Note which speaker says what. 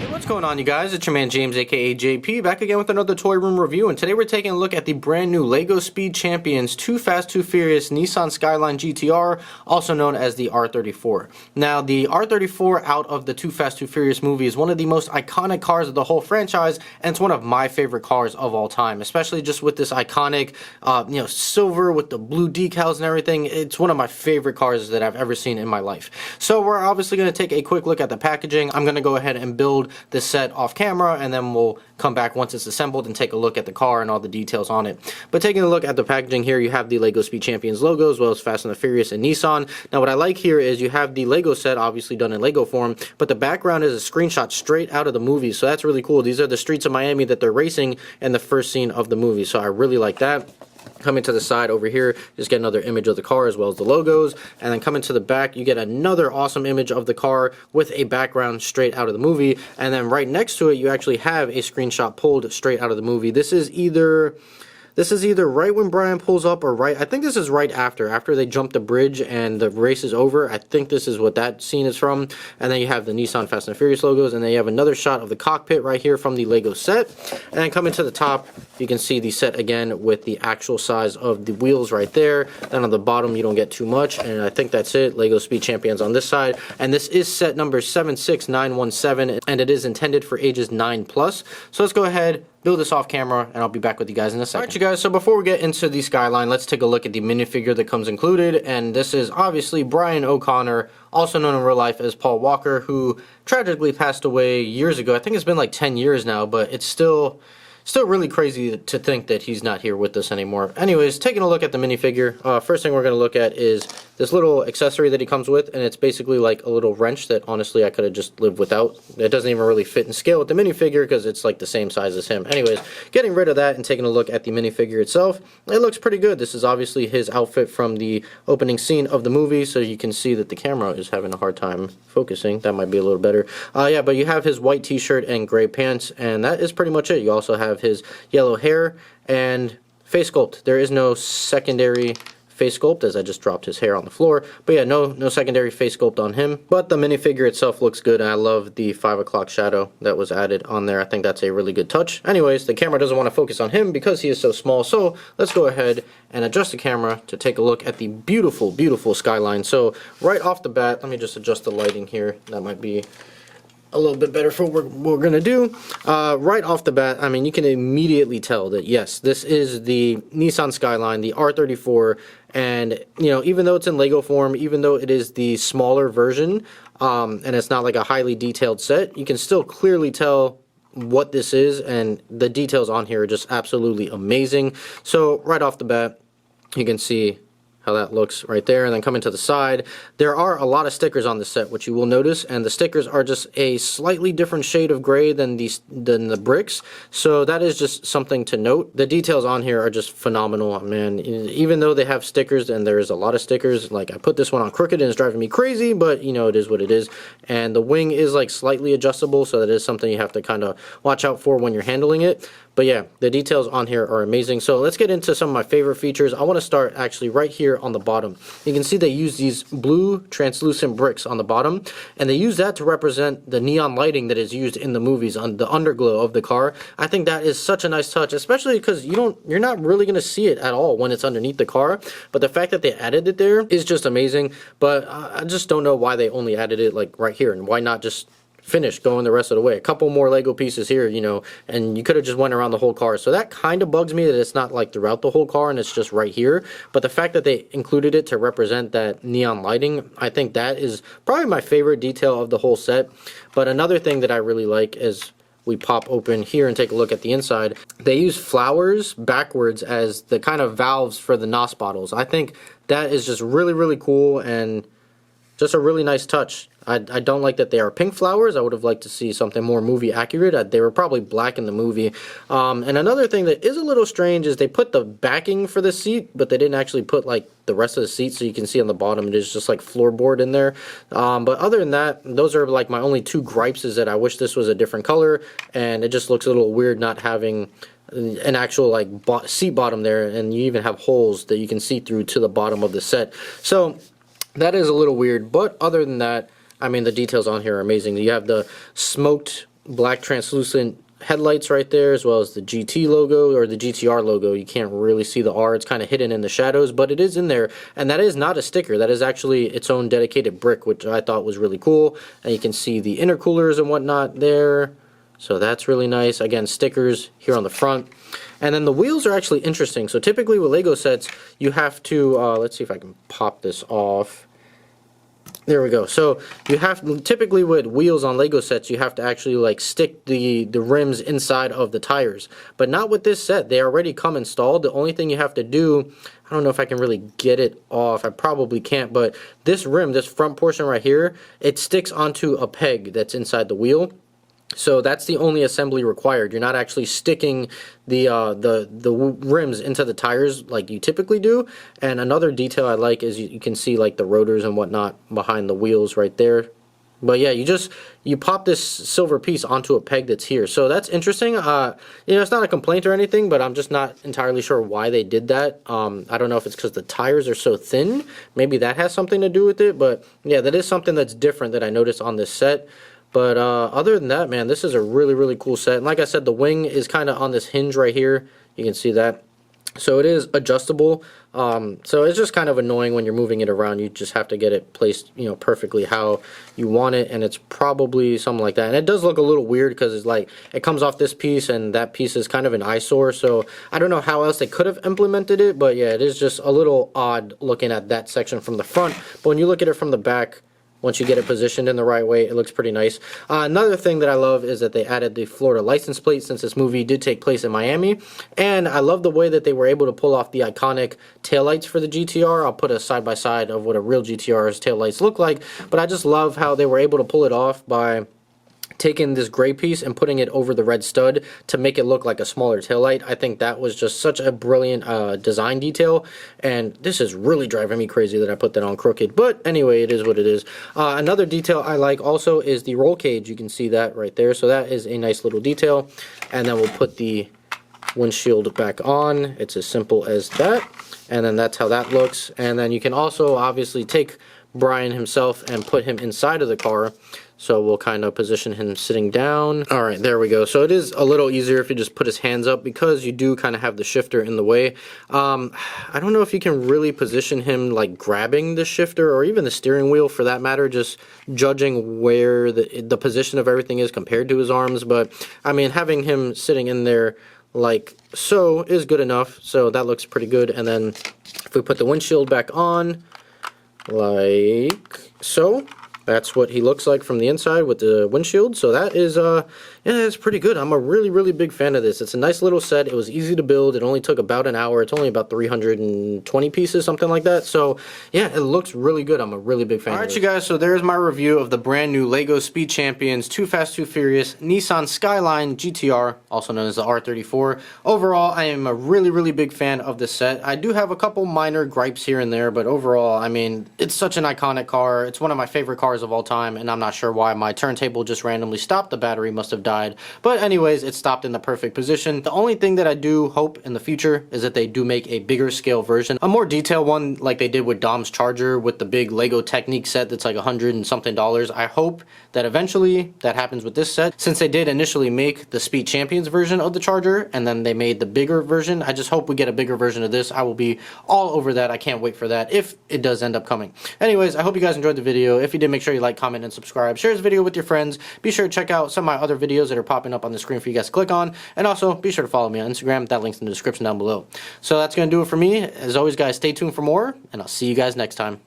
Speaker 1: What's going on, you guys? It's your man James, aka JP, back again with another toy room review, and today we're taking a look at the brand new LEGO Speed Champions Too Fast Too Furious Nissan Skyline GTR, also known as the R34. Now, the R34 out of the Too Fast Too Furious movie is one of the most iconic cars of the whole franchise, and it's one of my favorite cars of all time, especially just with this iconic, silver with the blue decals and everything. It's one of my favorite cars that I've ever seen in my life. So we're obviously going to take a quick look at the packaging. I'm going to go ahead and build this set off camera, and then we'll come back once it's assembled and take a look at the car and all the details on it. But taking a look at the packaging here, you have the LEGO Speed Champions logo as well as Fast and the Furious and Nissan. Now what I like here is you have the LEGO set obviously done in LEGO form, but the background is a screenshot straight out of the movie, so that's really cool. These are the streets of Miami that they're racing in the first scene of the movie, so I really like that. Coming to the side over here, just get another image of the car as well as the logos, and then coming to the back, you get another awesome image of the car with a background straight out of the movie, and then right next to it, you actually have a screenshot pulled straight out of the movie. This is either right when Brian pulls up or right, I think this is right after they jump the bridge and the race is over. I think this is what that scene is from. And then you have the Nissan Fast and Furious logos, and then you have another shot of the cockpit right here from the LEGO set. And then coming to the top, you can see the set again with the actual size of the wheels right there. Then on the bottom, you don't get too much, and I think that's it. LEGO Speed Champions on this side. And this is set number 76917, and it is intended for ages 9+. So let's go ahead, build this off camera, and I'll be back with you guys in a second. Alright, you guys, so before we get into the Skyline, let's take a look at the minifigure that comes included, and this is obviously Brian O'Connor, also known in real life as Paul Walker, who tragically passed away years ago. I think it's been like 10 years now, but it's still really crazy to think that he's not here with us anymore. Anyways, taking a look at the minifigure, first thing we're going to look at is this little accessory that he comes with, and it's basically like a little wrench that honestly I could have just lived without. It doesn't even really fit in scale with the minifigure because it's like the same size as him. Anyways, getting rid of that and taking a look at the minifigure itself, it looks pretty good. This is obviously his outfit from the opening scene of the movie, so you can see that the camera is having a hard time focusing. That might be a little better. Yeah, but you have his white t-shirt and gray pants, and that is pretty much it. You also have his yellow hair and face sculpt. There is no secondary face sculpt, as I just dropped his hair on the floor, but yeah, no secondary face sculpt on him. But the minifigure itself looks good, and I love the 5 o'clock shadow that was added on there. I think that's a really good touch. Anyways, the camera doesn't want to focus on him because he is so small, so let's go ahead and adjust the camera to take a look at the beautiful, beautiful Skyline. So right off the bat, let me just adjust the lighting here. That might be a little bit better for what we're going to do. Right off the bat, I mean, you can immediately tell that, yes, this is the Nissan Skyline, the R34, and, you know, even though it's in LEGO form, even though it is the smaller version, and it's not like a highly detailed set, you can still clearly tell what this is, and the details on here are just absolutely amazing. So, right off the bat, you can see how that looks right there, and then coming to the side, there are a lot of stickers on the set, which you will notice, and the stickers are just a slightly different shade of gray than the bricks, so that is just something to note. The details on here are just phenomenal, man. Even though they have stickers, and there is a lot of stickers, like I put this one on crooked and it's driving me crazy, but you know, it is what it is. And the wing is like slightly adjustable, so that is something you have to kind of watch out for when you're handling it. But yeah, the details on here are amazing. So let's get into some of my favorite features. I want to start actually right here on the bottom. You can see they use these blue translucent bricks on the bottom, and they use that to represent the neon lighting that is used in the movies on the underglow of the car. I think that is such a nice touch, especially because you're not really going to see it at all when it's underneath the car. But the fact that they added it there is just amazing. But I just don't know why they only added it like right here, and why not just finish going the rest of the way. A couple more Lego pieces here, you know, and you could have just went around the whole car. So that kind of bugs me that it's not like throughout the whole car and it's just right here. But the fact that they included it to represent that neon lighting, I think that is probably my favorite detail of the whole set. But another thing that I really like is we pop open here and take a look at the inside. They use flowers backwards as the kind of valves for the NOS bottles. I think that is just really, really cool and just a really nice touch. I don't like that they are pink flowers. I would have liked to see something more movie accurate. They were probably black in the movie. And another thing that is a little strange is they put the backing for the seat, but they didn't actually put like the rest of the seat, so you can see on the bottom it is just like floorboard in there. But other than that, those are like my only two gripes, is that I wish this was a different color, and it just looks a little weird not having an actual like seat bottom there, and you even have holes that you can see through to the bottom of the set. So that is a little weird, but other than that, I mean, the details on here are amazing. You have the smoked black translucent headlights right there, as well as the GT logo, or the GTR logo. You can't really see the R, it's kind of hidden in the shadows, but it is in there, and that is not a sticker. That is actually its own dedicated brick, which I thought was really cool. And you can see the intercoolers and whatnot there, so that's really nice. Again, stickers here on the front. And then the wheels are actually interesting. So typically with Lego sets, you have to, let's see if I can pop this off. There we go. So you have, typically with wheels on Lego sets, you have to actually like stick the rims inside of the tires. But not with this set. They already come installed. The only thing you have to do, I don't know if I can really get it off. I probably can't. But this rim, this front portion right here, it sticks onto a peg that's inside the wheel. So that's the only assembly required. You're not actually sticking the rims into the tires like you typically do. And another detail I like is you can see like the rotors and whatnot behind the wheels right there. But yeah, you pop this silver piece onto a peg that's here. So that's interesting. You know, it's not a complaint or anything, but I'm just not entirely sure why they did that. I don't know if it's because the tires are so thin. Maybe that has something to do with it. But yeah, that is something that's different that I noticed on this set. But other than that, man, this is a really, really cool set. And like I said, the wing is kind of on this hinge right here. You can see that. So it is adjustable. So it's just kind of annoying when you're moving it around. You just have to get it placed, you know, perfectly how you want it. And it's probably something like that. And it does look a little weird because it's like it comes off this piece and that piece is kind of an eyesore. So I don't know how else they could have implemented it. But yeah, it is just a little odd looking at that section from the front. But when you look at it from the back, once you get it positioned in the right way, it looks pretty nice. Another thing that I love is that they added the Florida license plate, since this movie did take place in Miami. And I love the way that they were able to pull off the iconic taillights for the GTR. I'll put a side-by-side of what a real GTR's taillights look like. But I just love how they were able to pull it off by taking this gray piece and putting it over the red stud to make it look like a smaller taillight. I think that was just such a brilliant design detail, and this is really driving me crazy that I put that on crooked. But anyway, it is what it is. Another detail I like also is the roll cage. You can see that right there, so that is a nice little detail. And then we'll put the windshield back on. It's as simple as that, and then that's how that looks. And then you can also obviously take Brian himself and put him inside of the car. So we'll kind of position him sitting down. All right, there we go. So it is a little easier if you just put his hands up, because you do kind of have the shifter in the way. I don't know if you can really position him like grabbing the shifter or even the steering wheel for that matter, just judging where the position of everything is compared to his arms. But I mean, having him sitting in there like so is good enough. So that looks pretty good. And then if we put the windshield back on, like so, that's what he looks like from the inside with the windshield. So that is, yeah, that's pretty good. I'm a really, really big fan of this. It's a nice little set. It was easy to build. It only took about an hour. It's only about 320 pieces, something like that. So yeah, it looks really good. I'm a really big fan of this. Alright, you guys, so there's my review of the brand new LEGO Speed Champions Too Fast, Too Furious Nissan Skyline GTR, also known as the R34. Overall, I am a really, really big fan of this set. I do have a couple minor gripes here and there, but overall, I mean, it's such an iconic car. It's one of my favorite cars of all time, and I'm not sure why my turntable just randomly stopped. The battery must have died, but anyways, it stopped in the perfect position. The only thing that I do hope in the future is that they do make a bigger scale version, a more detailed one like they did with Dom's Charger with the big Lego Technique set that's like $100 and something. I hope that eventually that happens with this set, since they did initially make the Speed Champions version of the Charger and then they made the bigger version. I just hope we get a bigger version of this. I will be all over that. I can't wait for that if it does end up coming. Anyways, I hope you guys enjoyed the video. If you did, make sure you like, comment, and subscribe. Share this video with your friends. Be sure to check out some of my other videos that are popping up on the screen for you guys to click on. And also, be sure to follow me on Instagram. That link's in the description down below. So that's going to do it for me. As always, guys, stay tuned for more, and I'll see you guys next time.